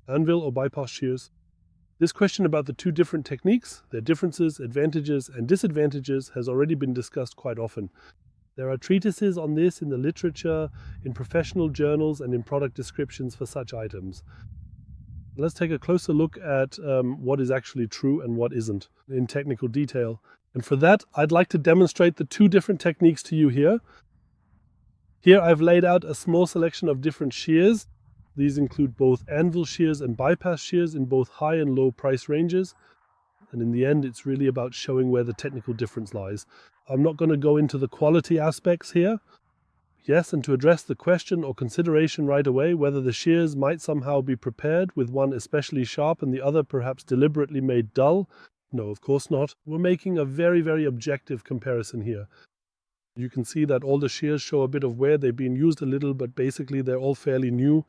anvil or bypass shears? This question about the two different techniques, their differences, advantages, and disadvantages has already been discussed quite often. There are treatises on this in the literature, in professional journals, and in product descriptions for such items. Let's take a closer look at what is actually true and what isn't in technical detail. And for that, I'd like to demonstrate the two different techniques to you here. Here I've laid out a small selection of different shears. These include both anvil shears and bypass shears in both high and low price ranges. And in the end, it's really about showing where the technical difference lies. I'm not going to go into the quality aspects here. Yes, and to address the question or consideration right away, whether the shears might somehow be prepared with one especially sharp and the other perhaps deliberately made dull. No, of course not. We're making a very, very objective comparison here. You can see that all the shears show a bit of wear. They've been used a little, but basically they're all fairly new.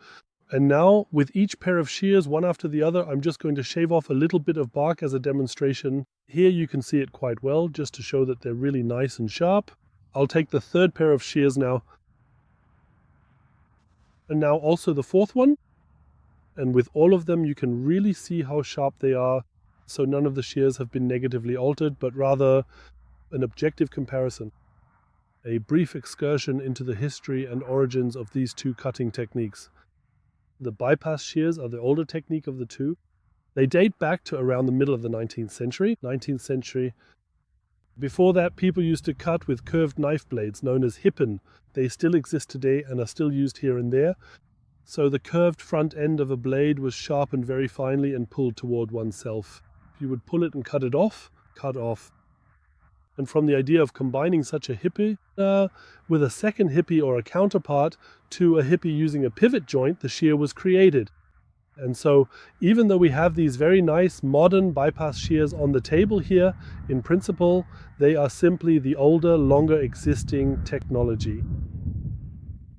And now, with each pair of shears, one after the other, I'm just going to shave off a little bit of bark as a demonstration. Here you can see it quite well, just to show that they're really nice and sharp. I'll take the third pair of shears now. And now also the fourth one. And with all of them, you can really see how sharp they are. So none of the shears have been negatively altered, but rather an objective comparison. A brief excursion into the history and origins of these two cutting techniques. The bypass shears are the older technique of the two. They date back to around the middle of the 19th century. Before that, people used to cut with curved knife blades known as hippen. They still exist today and are still used here and there. So the curved front end of a blade was sharpened very finely and pulled toward oneself. You would pull it and cut it off, cut off. And from the idea of combining such a hippie with a second hippie or a counterpart to a hippie using a pivot joint, the shear was created. And so even though we have these very nice modern bypass shears on the table here, in principle, they are simply the older, longer existing technology.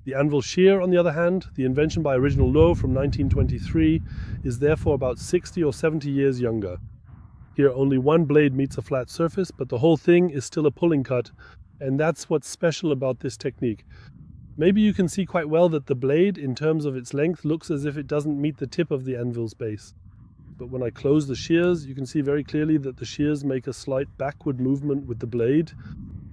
The anvil shear, on the other hand, the invention by Original Low from 1923, is therefore about 60 or 70 years younger. Here only one blade meets a flat surface, but the whole thing is still a pulling cut, and that's what's special about this technique. Maybe you can see quite well that the blade, in terms of its length, looks as if it doesn't meet the tip of the anvil's base. But when I close the shears, you can see very clearly that the shears make a slight backward movement with the blade,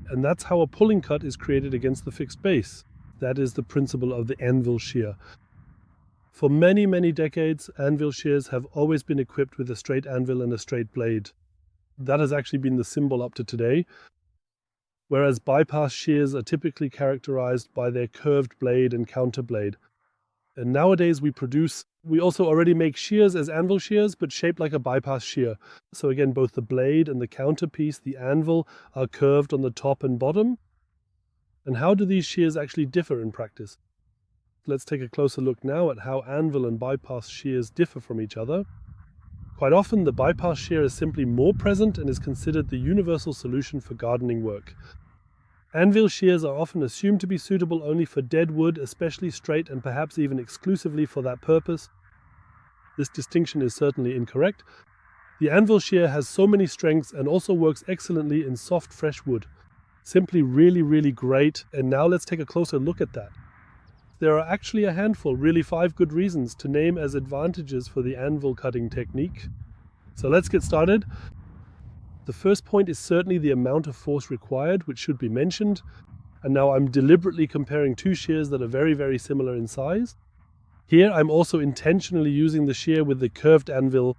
and that's how a pulling cut is created against the fixed base. That is the principle of the anvil shear. For many, many decades, anvil shears have always been equipped with a straight anvil and a straight blade. That has actually been the symbol up to today. Whereas bypass shears are typically characterized by their curved blade and counter blade. And nowadays we also already make shears as anvil shears, but shaped like a bypass shear. So again, both the blade and the counter piece, the anvil, are curved on the top and bottom. And how do these shears actually differ in practice? Let's take a closer look now at how anvil and bypass shears differ from each other. Quite often, the bypass shear is simply more present and is considered the universal solution for gardening work. Anvil shears are often assumed to be suitable only for dead wood, especially straight and perhaps even exclusively for that purpose. This distinction is certainly incorrect. The anvil shear has so many strengths and also works excellently in soft, fresh wood. Simply really, really great. And now let's take a closer look at that. There are actually a handful, really 5 good reasons to name as advantages for the anvil cutting technique. So let's get started. The first point is certainly the amount of force required, which should be mentioned. And now I'm deliberately comparing two shears that are very, very similar in size. Here I'm also intentionally using the shear with the curved anvil.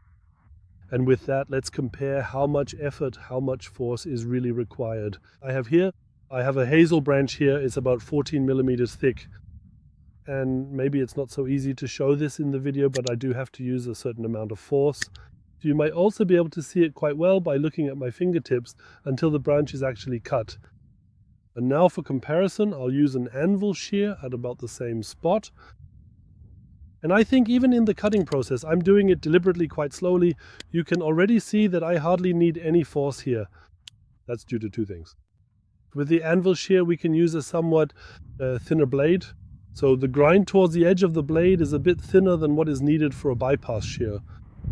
And with that, let's compare how much effort, how much force is really required. I have a hazel branch here. It's about 14 millimeters thick. And maybe it's not so easy to show this in the video, but I do have to use a certain amount of force. You might also be able to see it quite well by looking at my fingertips until the branch is actually cut. And now for comparison, I'll use an anvil shear at about the same spot. And I think even in the cutting process, I'm doing it deliberately quite slowly. You can already see that I hardly need any force here. That's due to 2 things. With the anvil shear, we can use a somewhat thinner blade. So the grind towards the edge of the blade is a bit thinner than what is needed for a bypass shear.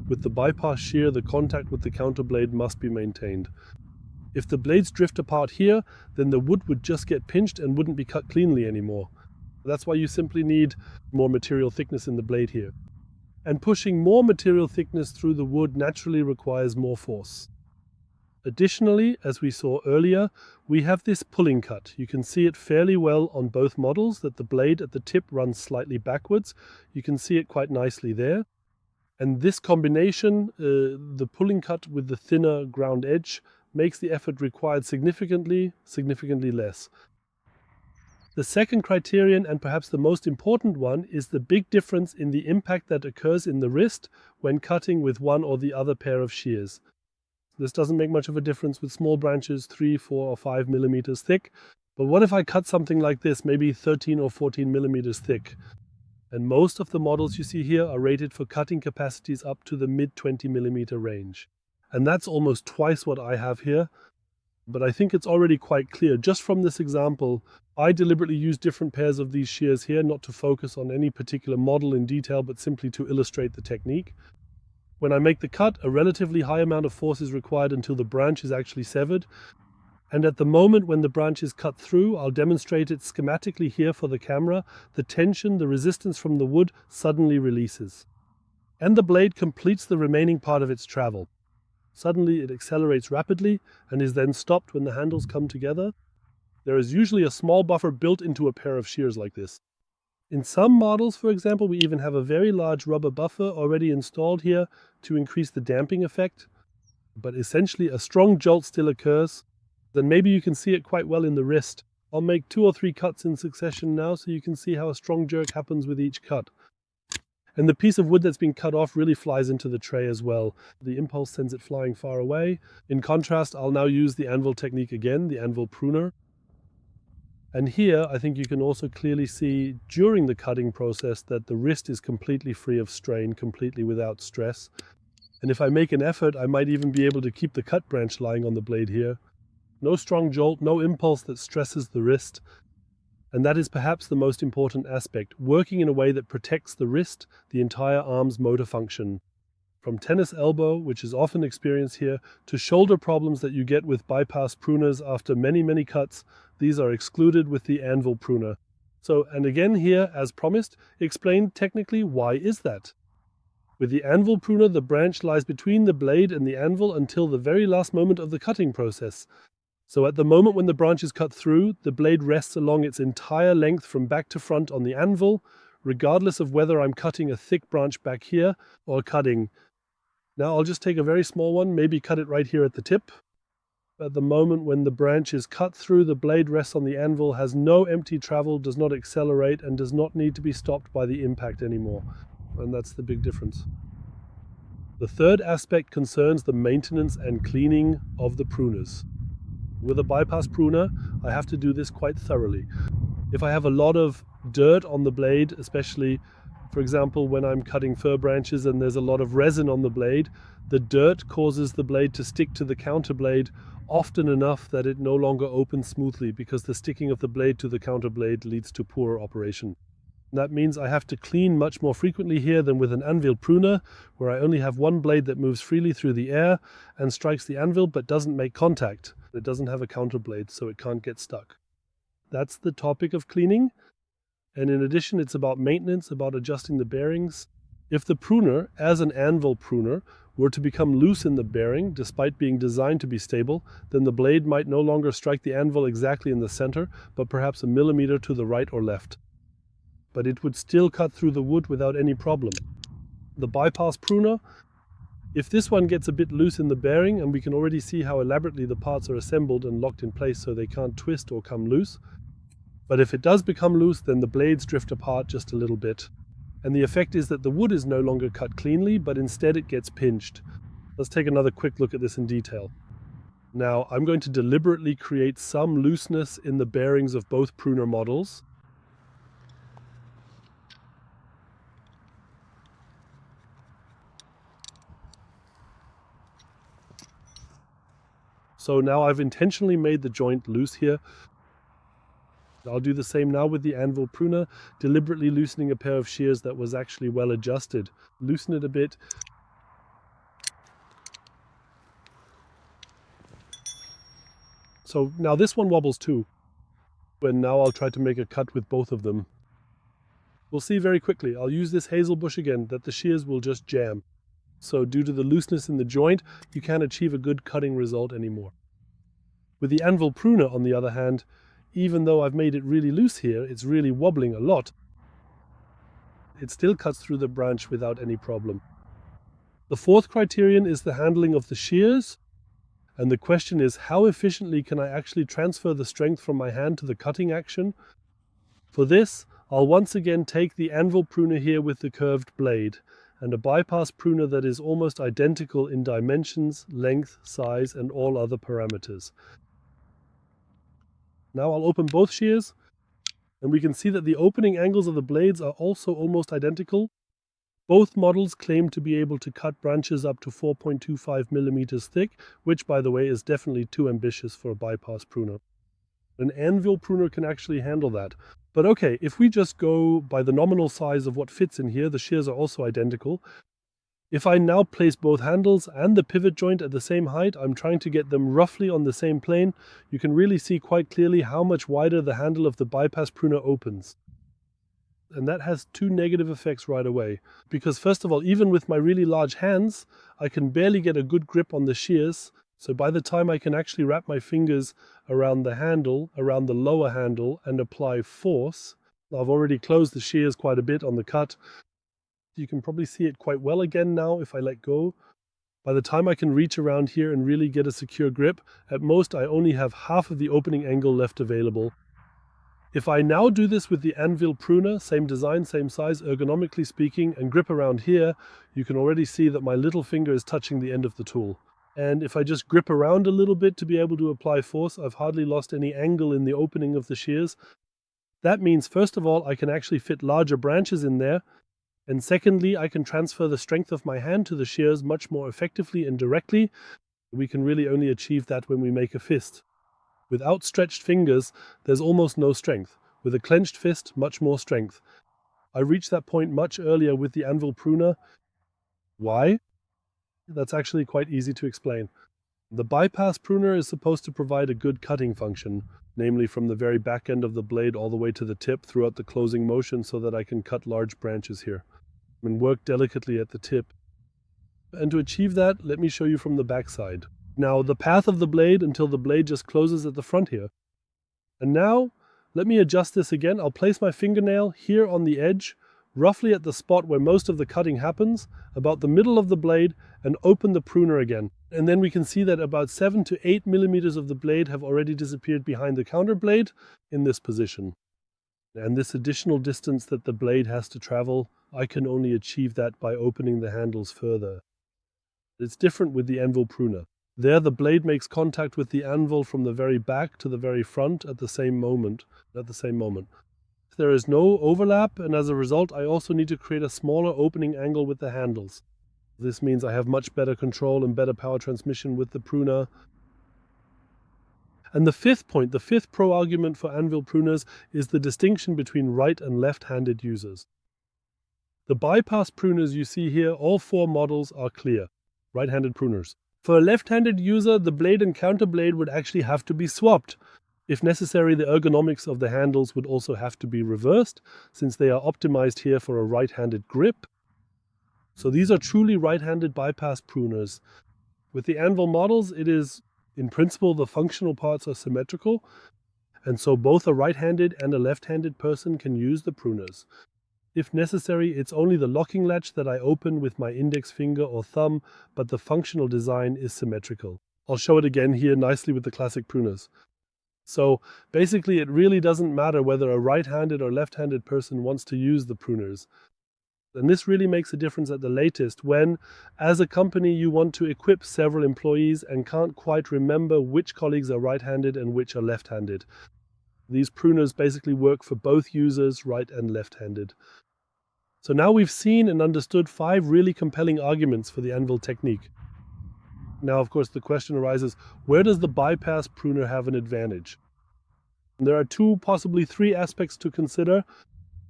With the bypass shear, the contact with the counter blade must be maintained. If the blades drift apart here, then the wood would just get pinched and wouldn't be cut cleanly anymore. That's why you simply need more material thickness in the blade here. and pushing more material thickness through the wood naturally requires more force. Additionally, as we saw earlier, we have this pulling cut. You can see it fairly well on both models, that the blade at the tip runs slightly backwards. You can see it quite nicely there. And this combination, the pulling cut with the thinner ground edge, makes the effort required significantly less. The second criterion, and perhaps the most important one, is the big difference in the impact that occurs in the wrist when cutting with one or the other pair of shears. This doesn't make much of a difference with small branches, 3, 4, or 5 millimeters thick. But what if I cut something like this, maybe 13 or 14 millimeters thick? And most of the models you see here are rated for cutting capacities up to the mid 20 millimeter range. And that's almost twice what I have here. But I think it's already quite clear. Just from this example, I deliberately use different pairs of these shears here, not to focus on any particular model in detail, but simply to illustrate the technique. When I make the cut, a relatively high amount of force is required until the branch is actually severed. And at the moment when the branch is cut through, I'll demonstrate it schematically here for the camera, the tension, the resistance from the wood suddenly releases. And the blade completes the remaining part of its travel. Suddenly it accelerates rapidly and is then stopped when the handles come together. There is usually a small buffer built into a pair of shears like this. In some models, for example, we even have a very large rubber buffer already installed here to increase the damping effect. But essentially a strong jolt still occurs. Then maybe you can see it quite well in the wrist. I'll make 2 or 3 cuts in succession now so you can see how a strong jerk happens with each cut. And the piece of wood that's been cut off really flies into the tray as well. The impulse sends it flying far away. In contrast, I'll now use the anvil technique again, the anvil pruner. And here, I think you can also clearly see during the cutting process that the wrist is completely free of strain, completely without stress. And if I make an effort, I might even be able to keep the cut branch lying on the blade here. No strong jolt, no impulse that stresses the wrist. And that is perhaps the most important aspect, working in a way that protects the wrist, the entire arm's motor function. From tennis elbow, which is often experienced here, to shoulder problems that you get with bypass pruners after many cuts, these are excluded with the anvil pruner. So, and again here, as promised, explain technically why is that? With the anvil pruner, the branch lies between the blade and the anvil until the very last moment of the cutting process. So at the moment when the branch is cut through, the blade rests along its entire length from back to front on the anvil, regardless of whether I'm cutting a thick branch back here or cutting. Now I'll just take a very small one, maybe cut it right here at the tip. At the moment when the branch is cut through, the blade rests on the anvil, has no empty travel, does not accelerate, and does not need to be stopped by the impact anymore. And that's the big difference. The third aspect concerns the maintenance and cleaning of the pruners. With a bypass pruner, I have to do this quite thoroughly. If I have a lot of dirt on the blade, especially, for example, when I'm cutting fir branches and there's a lot of resin on the blade, the dirt causes the blade to stick to the counter blade often enough that it no longer opens smoothly, because the sticking of the blade to the counter blade leads to poor operation. That means I have to clean much more frequently here than with an anvil pruner, where I only have one blade that moves freely through the air and strikes the anvil but doesn't make contact. It doesn't have a counter blade, so it can't get stuck. That's the topic of cleaning. And in addition, it's about maintenance, about adjusting the bearings. If the pruner, as an anvil pruner, were to become loose in the bearing, despite being designed to be stable, then the blade might no longer strike the anvil exactly in the center, but perhaps a millimeter to the right or left. But it would still cut through the wood without any problem. The bypass pruner, if this one gets a bit loose in the bearing, and we can already see how elaborately the parts are assembled and locked in place so they can't twist or come loose. But if it does become loose, then the blades drift apart just a little bit. And the effect is that the wood is no longer cut cleanly, but instead it gets pinched. Let's take another quick look at this in detail. Now, I'm going to deliberately create some looseness in the bearings of both pruner models. So now I've intentionally made the joint loose here. I'll do the same now with the anvil pruner, deliberately loosening a pair of shears that was actually well adjusted. Loosen it a bit. So now this one wobbles too. And now I'll try to make a cut with both of them. We'll see very quickly. I'll use this hazel bush again that the shears will just jam. So due to the looseness in the joint, you can't achieve a good cutting result anymore. With the anvil pruner, on the other hand, even though I've made it really loose here, it's really wobbling a lot. It still cuts through the branch without any problem. The fourth criterion is the handling of the shears. And the question is, how efficiently can I actually transfer the strength from my hand to the cutting action? For this, I'll once again take the anvil pruner here with the curved blade, and a bypass pruner that is almost identical in dimensions, length, size, and all other parameters. Now I'll open both shears, and we can see that the opening angles of the blades are also almost identical. Both models claim to be able to cut branches up to 4.25 millimeters thick, which, by the way, is definitely too ambitious for a bypass pruner. An anvil pruner can actually handle that. But okay, if we just go by the nominal size of what fits in here, the shears are also identical. If I now place both handles and the pivot joint at the same height, I'm trying to get them roughly on the same plane, you can really see quite clearly how much wider the handle of the bypass pruner opens. And that has two negative effects right away. Because first of all, even with my really large hands, I can barely get a good grip on the shears. So by the time I can actually wrap my fingers around the handle, around the lower handle, and apply force, I've already closed the shears quite a bit on the cut. You can probably see it quite well again now if I let go. By the time I can reach around here and really get a secure grip, at most I only have half of the opening angle left available. If I now do this with the anvil pruner, same design, same size, ergonomically speaking, and grip around here, you can already see that my little finger is touching the end of the tool. And if I just grip around a little bit to be able to apply force, I've hardly lost any angle in the opening of the shears. That means, first of all, I can actually fit larger branches in there. And secondly, I can transfer the strength of my hand to the shears much more effectively and directly. We can really only achieve that when we make a fist. With outstretched fingers, there's almost no strength. With a clenched fist, much more strength. I reached that point much earlier with the anvil pruner. Why? That's actually quite easy to explain. The bypass pruner is supposed to provide a good cutting function, namely from the very back end of the blade all the way to the tip throughout the closing motion so that I can cut large branches here and work delicately at the tip. And to achieve that, let me show you from the back side. Now, the path of the blade until the blade just closes at the front here. And now, let me adjust this again. I'll place my fingernail here on the edge, roughly at the spot where most of the cutting happens, about the middle of the blade, and open the pruner again. And then we can see that about 7 to 8 millimeters of the blade have already disappeared behind the counter blade in this position. And this additional distance that the blade has to travel, I can only achieve that by opening the handles further. It's different with the anvil pruner. There the blade makes contact with the anvil from the very back to the very front at the same moment. There is no overlap, and as a result I also need to create a smaller opening angle with the handles. This means I have much better control and better power transmission with the pruner. And the fifth point, the fifth pro-argument for anvil pruners is the distinction between right and left-handed users. The bypass pruners you see here, all four models are clear, right-handed pruners. For a left-handed user, the blade and counterblade would actually have to be swapped. If necessary, the ergonomics of the handles would also have to be reversed, since they are optimized here for a right-handed grip. So these are truly right-handed bypass pruners. With the anvil models, it is, in principle, the functional parts are symmetrical, and so both a right-handed and a left-handed person can use the pruners. If necessary, it's only the locking latch that I open with my index finger or thumb, but the functional design is symmetrical. I'll show it again here nicely with the classic pruners. So basically it really doesn't matter whether a right-handed or left-handed person wants to use the pruners. And this really makes a difference at the latest when, as a company, you want to equip several employees and can't quite remember which colleagues are right-handed and which are left-handed. These pruners basically work for both users, right and left-handed. So now we've seen and understood 5 really compelling arguments for the anvil technique. Now, of course, the question arises, where does the bypass pruner have an advantage? And there are 2, possibly 3 aspects to consider.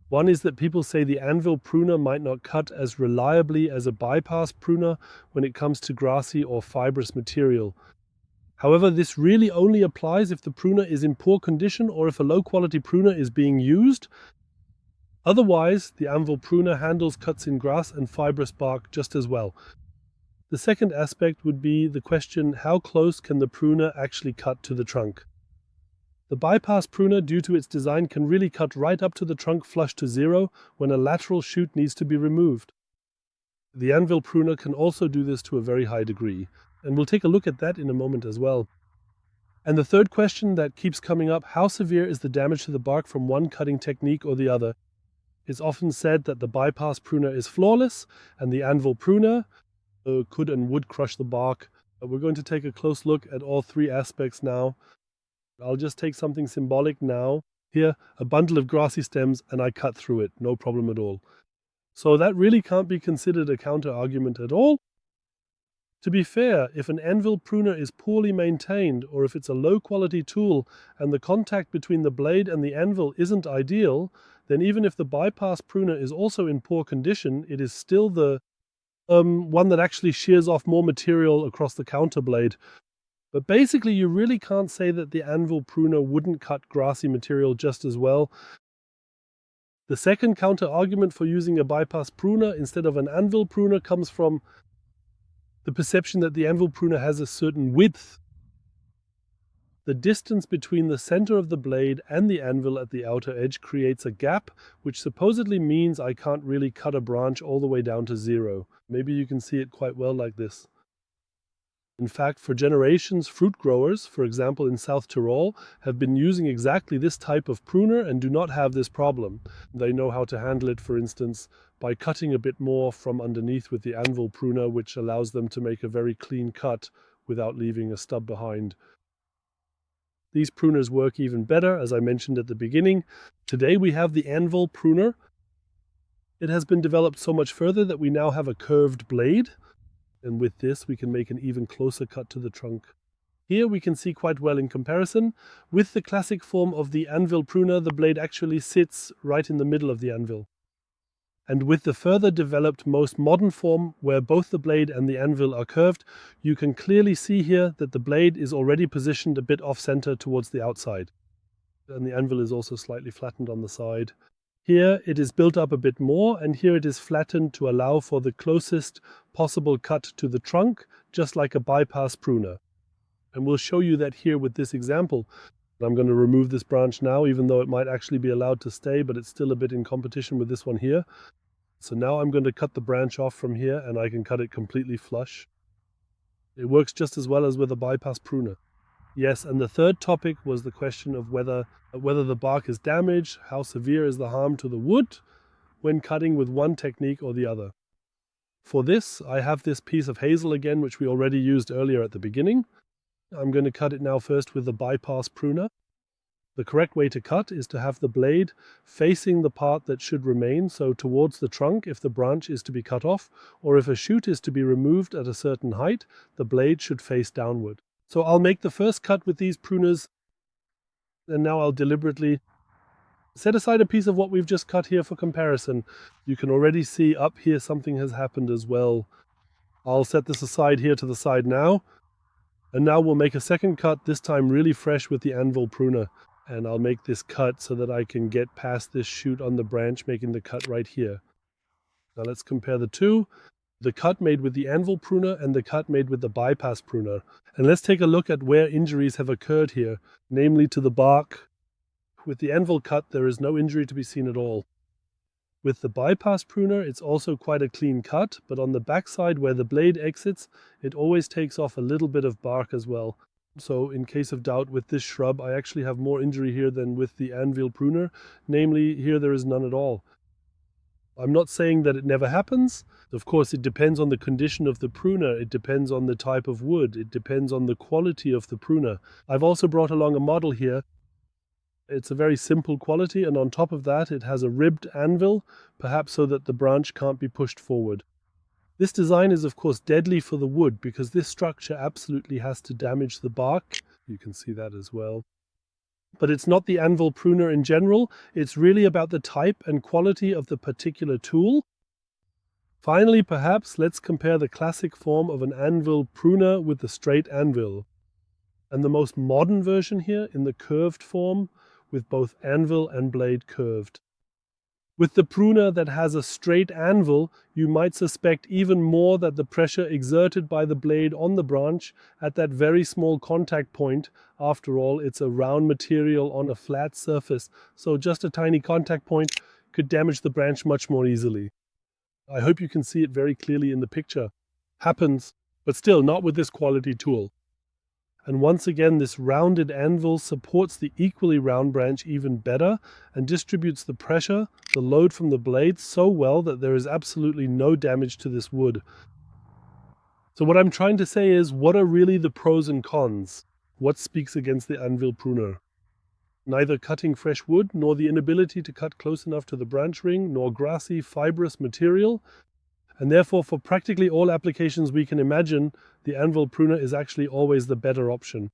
One is that people say the anvil pruner might not cut as reliably as a bypass pruner when it comes to grassy or fibrous material. However, this really only applies if the pruner is in poor condition or if a low-quality pruner is being used. Otherwise, the anvil pruner handles cuts in grass and fibrous bark just as well. The second aspect would be the question, how close can the pruner actually cut to the trunk? The bypass pruner, due to its design, can really cut right up to the trunk flush to zero when a lateral shoot needs to be removed. The anvil pruner can also do this to a very high degree, and we'll take a look at that in a moment as well. And the third question that keeps coming up, how severe is the damage to the bark from one cutting technique or the other? It's often said that the bypass pruner is flawless and the anvil pruner could and would crush the bark. But we're going to take a close look at all three aspects now. I'll just take something symbolic now. Here, a bundle of grassy stems, and I cut through it, no problem at all. So that really can't be considered a counter-argument at all. To be fair, if an anvil pruner is poorly maintained, or if it's a low-quality tool and the contact between the blade and the anvil isn't ideal, then even if the bypass pruner is also in poor condition, it is still the one that actually shears off more material across the counterblade. But basically, you really can't say that the anvil pruner wouldn't cut grassy material just as well. The second counter-argument for using a bypass pruner instead of an anvil pruner comes from the perception that the anvil pruner has a certain width. The distance between the center of the blade and the anvil at the outer edge creates a gap, which supposedly means I can't really cut a branch all the way down to zero. Maybe you can see it quite well like this. In fact, for generations, fruit growers, for example in South Tyrol, have been using exactly this type of pruner and do not have this problem. They know how to handle it, for instance, by cutting a bit more from underneath with the anvil pruner, which allows them to make a very clean cut without leaving a stub behind. These pruners work even better, as I mentioned at the beginning. Today we have the anvil pruner. It has been developed so much further that we now have a curved blade. And with this, we can make an even closer cut to the trunk. Here we can see quite well in comparison. With the classic form of the anvil pruner, the blade actually sits right in the middle of the anvil. And with the further developed, most modern form, where both the blade and the anvil are curved, you can clearly see here that the blade is already positioned a bit off-center towards the outside. And the anvil is also slightly flattened on the side. Here it is built up a bit more, and here it is flattened to allow for the closest possible cut to the trunk, just like a bypass pruner. And we'll show you that here with this example. I'm going to remove this branch now, even though it might actually be allowed to stay, but it's still a bit in competition with this one here. So now I'm going to cut the branch off from here, and I can cut it completely flush. It works just as well as with a bypass pruner. Yes, and the third topic was the question of whether the bark is damaged, how severe is the harm to the wood when cutting with one technique or the other. For this, I have this piece of hazel again, which we already used earlier at the beginning. I'm going to cut it now first with the bypass pruner. The correct way to cut is to have the blade facing the part that should remain, so towards the trunk if the branch is to be cut off, or if a shoot is to be removed at a certain height, the blade should face downward. So I'll make the first cut with these pruners, and now I'll deliberately set aside a piece of what we've just cut here for comparison. You can already see up here something has happened as well. I'll set this aside here to the side now. And now we'll make a second cut, this time really fresh with the anvil pruner. And I'll make this cut so that I can get past this shoot on the branch, making the cut right here. Now let's compare the two. The cut made with the anvil pruner and the cut made with the bypass pruner. And let's take a look at where injuries have occurred here, namely to the bark. With the anvil cut, there is no injury to be seen at all. With the bypass pruner, it's also quite a clean cut, but on the backside where the blade exits, it always takes off a little bit of bark as well. So in case of doubt with this shrub, I actually have more injury here than with the anvil pruner, namely here there is none at all. I'm not saying that it never happens. Of course, it depends on the condition of the pruner, it depends on the type of wood, it depends on the quality of the pruner. I've also brought along a model here. It's a very simple quality, and on top of that it has a ribbed anvil, perhaps so that the branch can't be pushed forward. This design is of course deadly for the wood because this structure absolutely has to damage the bark. You can see that as well. But it's not the anvil pruner in general, it's really about the type and quality of the particular tool. Finally, perhaps, let's compare the classic form of an anvil pruner with the straight anvil. And the most modern version here in the curved form, with both anvil and blade curved. With the pruner that has a straight anvil, you might suspect even more that the pressure exerted by the blade on the branch at that very small contact point, after all, it's a round material on a flat surface, so just a tiny contact point could damage the branch much more easily. I hope you can see it very clearly in the picture. Happens, but still not with this quality tool. And once again, this rounded anvil supports the equally round branch even better and distributes the pressure, the load from the blade so well that there is absolutely no damage to this wood. So what I'm trying to say is, what are really the pros and cons? What speaks against the anvil pruner? Neither cutting fresh wood, nor the inability to cut close enough to the branch ring, nor grassy, fibrous material. And therefore, for practically all applications we can imagine, the anvil pruner is actually always the better option.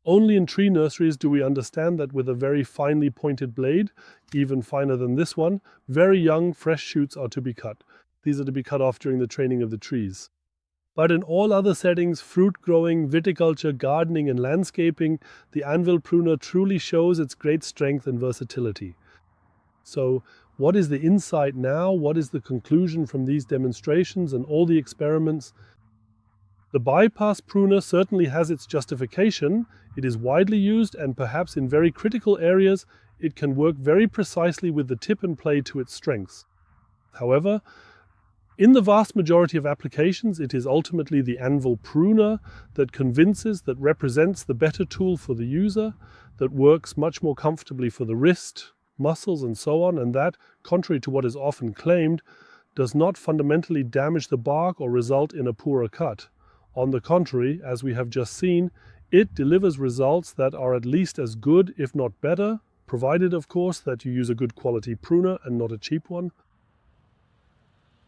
Only in tree nurseries do we understand that with a very finely pointed blade, even finer than this one, very young, fresh shoots are to be cut. These are to be cut off during the training of the trees. But in all other settings, fruit growing, viticulture, gardening, and landscaping, the anvil pruner truly shows its great strength and versatility. So, what is the insight now? What is the conclusion from these demonstrations and all the experiments? The bypass pruner certainly has its justification. It is widely used, and perhaps in very critical areas, it can work very precisely with the tip and play to its strengths. However, in the vast majority of applications, it is ultimately the anvil pruner that convinces, that represents the better tool for the user, that works much more comfortably for the wrist, muscles, and so on, and that, contrary to what is often claimed, does not fundamentally damage the bark or result in a poorer cut. On the contrary, as we have just seen, it delivers results that are at least as good, if not better, provided, of course, that you use a good quality pruner and not a cheap one.